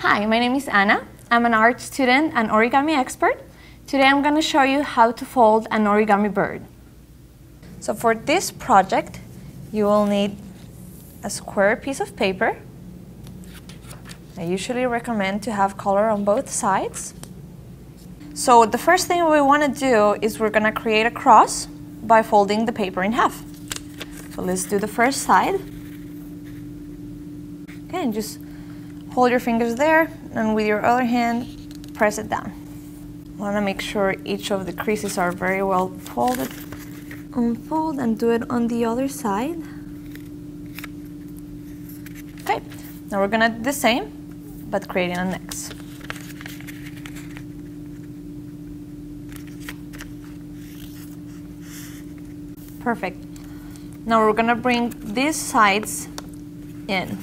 Hi, my name is Anna. I'm an art student and origami expert. Today I'm going to show you how to fold an origami bird. So for this project, you will need a square piece of paper. I usually recommend to have color on both sides. So the first thing we want to do is we're going to create a cross by folding the paper in half. So let's do the first side. Okay, and just hold your fingers there, and with your other hand, press it down. You want to make sure each of the creases are very well folded. Unfold and do it on the other side. Okay, now we're going to do the same, but creating an X. Perfect. Now we're going to bring these sides in.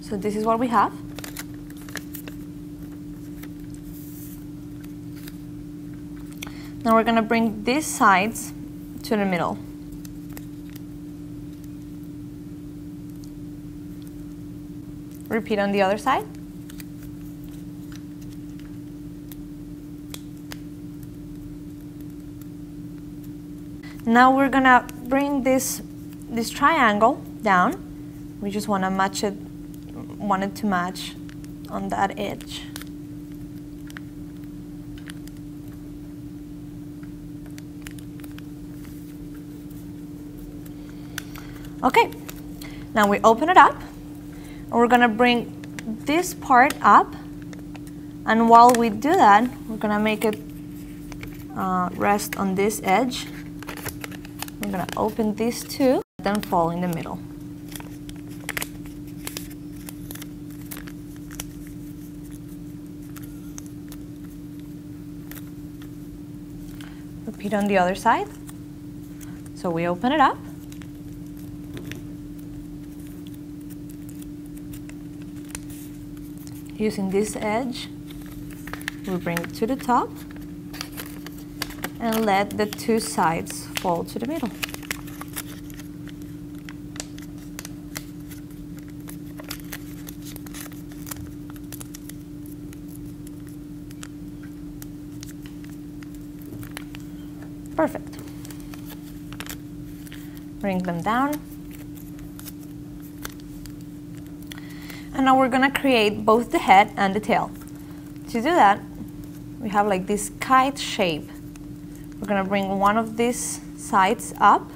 So this is what we have. Now we're going to bring these sides to the middle. Repeat on the other side. Now we're going to bring this triangle down. We just want to match it. Want it to match on that edge. Okay, now we open it up, and we're going to bring this part up, and while we do that, we're going to make it rest on this edge. We're going to open these two, then fall in the middle. Repeat on the other side. So we open it up. Using this edge, we bring it to the top and let the two sides fall to the middle. Perfect. Bring them down. And now we're going to create both the head and the tail. To do that, we have like this kite shape. We're going to bring one of these sides up.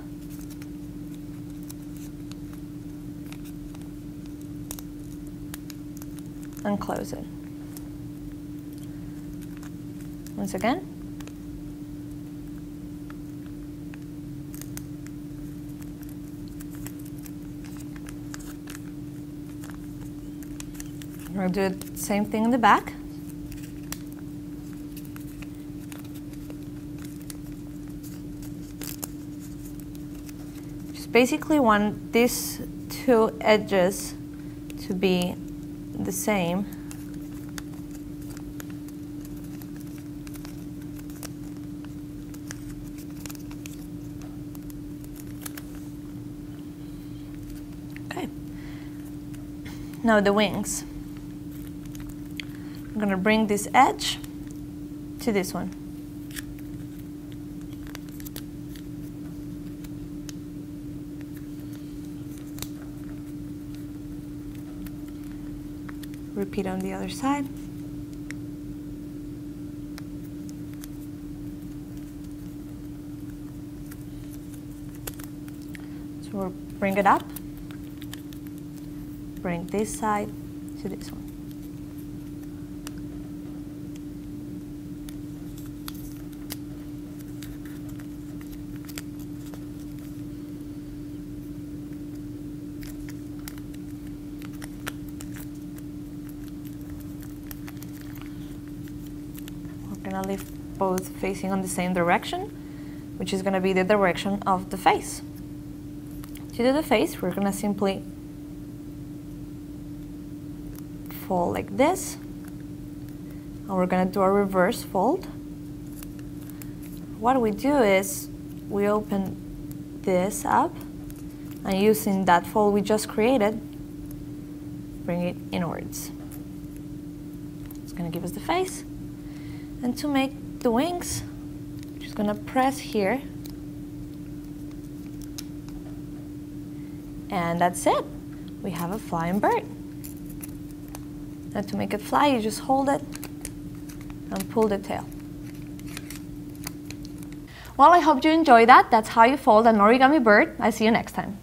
And close it. Once again. We'll do the same thing in the back. Just basically want these two edges to be the same. Okay. Now the wings. I'm going to bring this edge to this one. Repeat on the other side. So we'll bring it up. Bring this side to this one. Going to leave both facing on the same direction, which is going to be the direction of the face. To do the face, we're going to simply fold like this, and we're going to do a reverse fold. What we do is we open this up and using that fold we just created, bring it inwards. It's going to give us the face. And to make the wings, just going to press here. And that's it. We have a flying bird. And to make it fly, you just hold it and pull the tail. Well, I hope you enjoyed that. That's how you fold an origami bird. I'll see you next time.